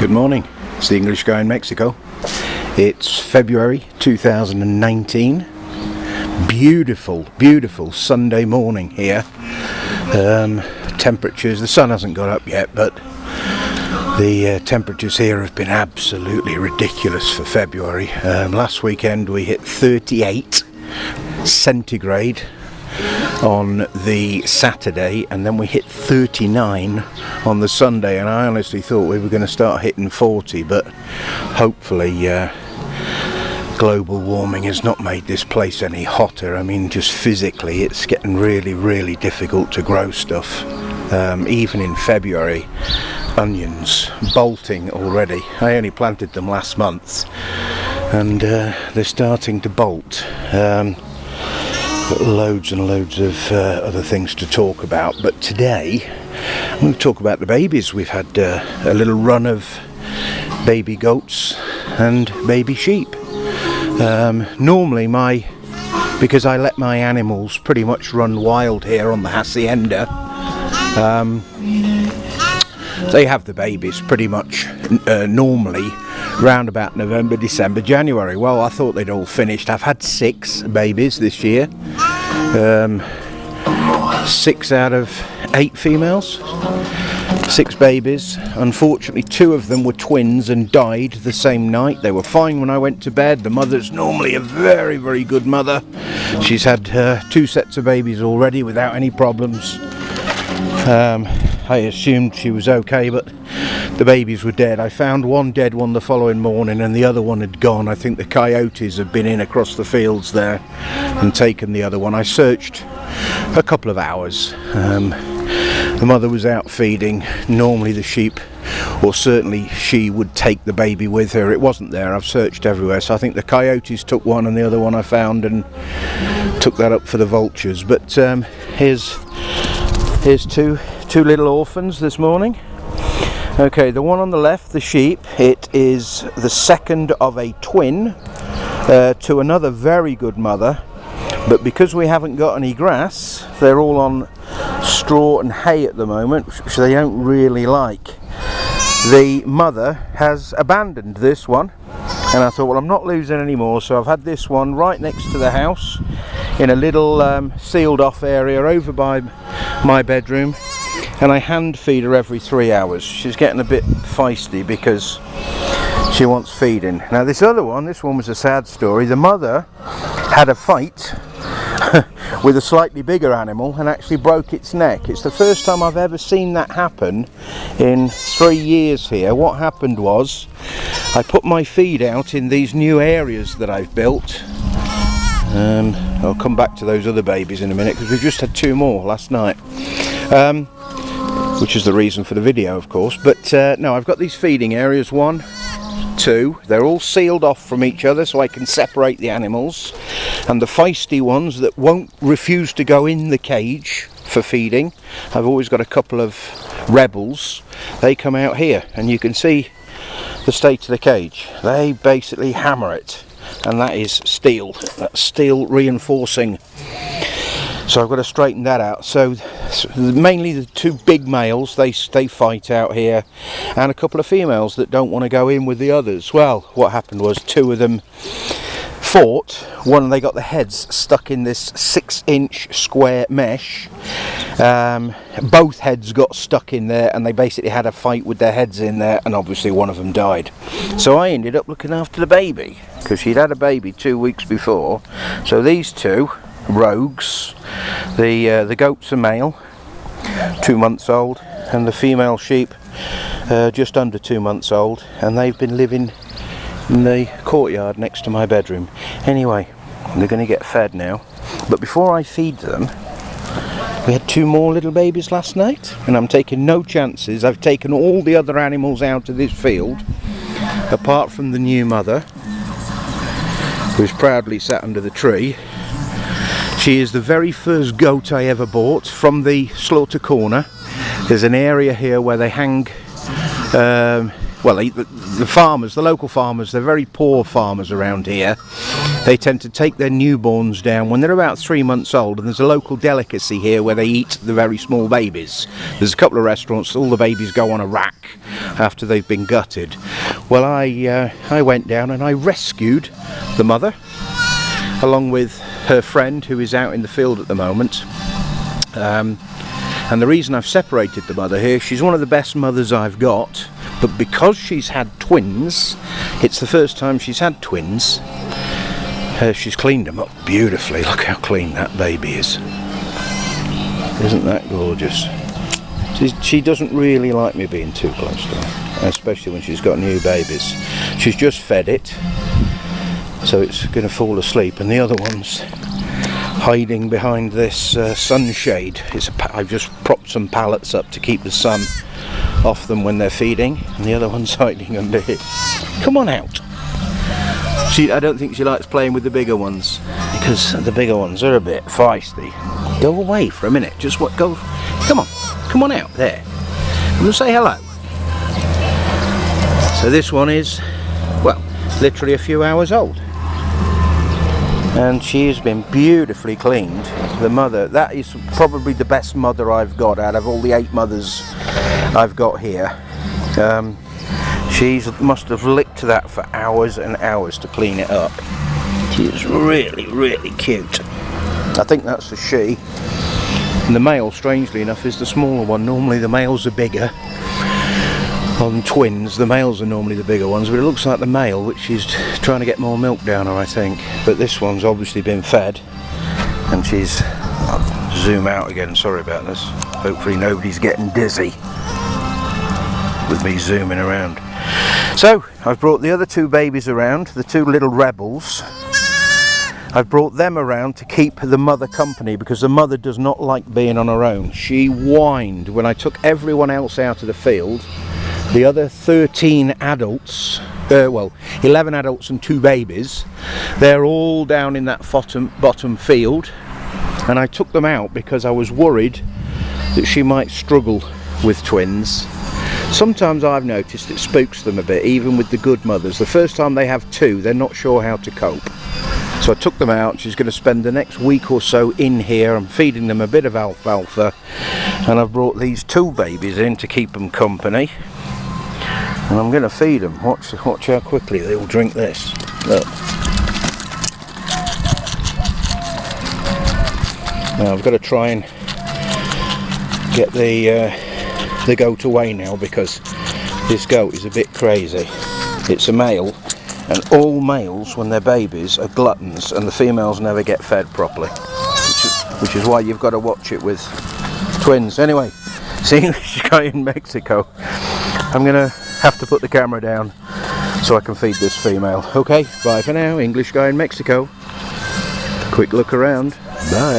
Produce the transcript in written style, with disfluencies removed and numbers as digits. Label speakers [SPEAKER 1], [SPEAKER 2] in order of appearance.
[SPEAKER 1] Good morning, it's the English guy in Mexico. It's February 2019. Beautiful, beautiful Sunday morning here. Temperatures, the sun hasn't got up yet, but the temperatures here have been absolutely ridiculous for February. Last weekend we hit 38 centigrade on the Saturday, and then we hit 39 on the Sunday, and I honestly thought we were going to start hitting 40, but hopefully global warming has not made this place any hotter. I mean, just physically it's getting really difficult to grow stuff. Even in February, onions bolting already. I only planted them last month and they're starting to bolt. Got loads and loads of other things to talk about, but today I'm going to talk about the babies. We've had a little run of baby goats and baby sheep. Normally because I let my animals pretty much run wild here on the Hacienda, they have the babies pretty much normally round about November, December, January. Well, I thought they'd all finished. I've had 6 babies this year, 6 out of 8 females, 6 babies. Unfortunately 2 of them were twins and died the same night. They were fine when I went to bed. The mother's normally a very good mother. She's had 2 sets of babies already without any problems. I assumed she was okay, but the babies were dead. I found one dead one the following morning and the other one had gone. I think the coyotes had been in across the fields there and taken the other one. I searched a couple of hours. The mother was out feeding. Normally the sheep, or certainly she, would take the baby with her. It wasn't there. I've searched everywhere, so I think the coyotes took one and the other one I found and took that up for the vultures. But here's two little orphans this morning. Okay, the one on the left, the sheep, it is the second of a twin to another very good mother, but because we haven't got any grass, they're all on straw and hay at the moment, which they don't really like. The mother has abandoned this one, and I thought, well, I'm not losing any more, so I've had this one right next to the house in a little sealed off area over by my bedroom, and I hand feed her every 3 hours. She's getting a bit feisty because she wants feeding. Now this other one, this one was a sad story. The mother had a fight with a slightly bigger animal and actually broke its neck. It's the first time I've ever seen that happen in 3 years here. What happened was, I put my feed out in these new areas that I've built. I'll come back to those other babies in a minute because we've just had 2 more last night, which is the reason for the video, of course. But no, I've got these feeding areas, 1, 2, they're all sealed off from each other so I can separate the animals, and the feisty ones that won't refuse to go in the cage for feeding, I've always got a couple of rebels. They come out here and you can see the state of the cage. They basically hammer it, and that is steel. That's steel reinforcing. So I've got to straighten that out. So mainly the 2 big males, they fight out here, and a couple of females that don't want to go in with the others. Well, what happened was 2 of them fought. One, they got the heads stuck in this 6-inch square mesh. Both heads got stuck in there and they basically had a fight with their heads in there, and obviously one of them died. So I ended up looking after the baby because she'd had a baby 2 weeks before. So these 2 rogues, the goats are male, 2 months old, and the female sheep just under 2 months old, and they've been living in the courtyard next to my bedroom. Anyway, they're going to get fed now, but before I feed them, we had 2 more little babies last night, and I'm taking no chances. I've taken all the other animals out of this field apart from the new mother, who's proudly sat under the tree. She is the very first goat I ever bought from the slaughter corner. There's an area here where they hang, well, the farmers, the local farmers, they're very poor farmers around here, they tend to take their newborns down when they're about 3 months old, and there's a local delicacy here where they eat the very small babies. There's a couple of restaurants, all the babies go on a rack after they've been gutted. Well, I went down and I rescued the mother along with her friend, who is out in the field at the moment. And the reason I've separated the mother here, she's one of the best mothers I've got, but because she's had twins, it's the first time she's had twins, she's cleaned them up beautifully. Look how clean that baby is. Isn't that gorgeous? She doesn't really like me being too close to her, especially when she's got new babies. She's just fed it, so it's going to fall asleep, and the other one's hiding behind this sunshade. I've just propped some pallets up to keep the sun off them when they're feeding, and the other one's hiding under here. Come on out. I don't think she likes playing with the bigger ones, because the bigger ones are a bit feisty. Go away for a minute. Just go. Come on out there. We'll say hello. So this one is, well, literally a few hours old, and she has been beautifully cleaned. The mother, that is probably the best mother I've got out of all the 8 mothers I've got here. She must have licked that for hours and hours to clean it up. She is really, really cute. I think that's a she. And the male, strangely enough, is the smaller one. Normally the males are bigger. On twins, the males are normally the bigger ones, but it looks like the male, which is trying to get more milk down her, I think. But this one's obviously been fed, and she's... I'll zoom out again, sorry about this. Hopefully nobody's getting dizzy with me zooming around. So, I've brought the other 2 babies around, the 2 little rebels. I've brought them around to keep the mother company, because the mother does not like being on her own. She whined when I took everyone else out of the field. The other 13 adults, 11 adults and 2 babies, they're all down in that bottom field, and I took them out because I was worried that she might struggle with twins. Sometimes I've noticed it spooks them a bit, even with the good mothers. The first time they have 2, they're not sure how to cope. So I took them out. She's going to spend the next week or so in here. I'm feeding them a bit of alfalfa, and I've brought these 2 babies in to keep them company. And I'm going to feed them. Watch how quickly they all drink this. Look. Now I've got to try and get the goat away now, because this goat is a bit crazy. It's a male, and all males when they're babies are gluttons, and the females never get fed properly, which is why you've got to watch it with twins. Anyway, seeing this guy in Mexico, I'm going to have to put the camera down so I can feed this female. Okay, bye for now. English guy in Mexico. Quick look around. Bye.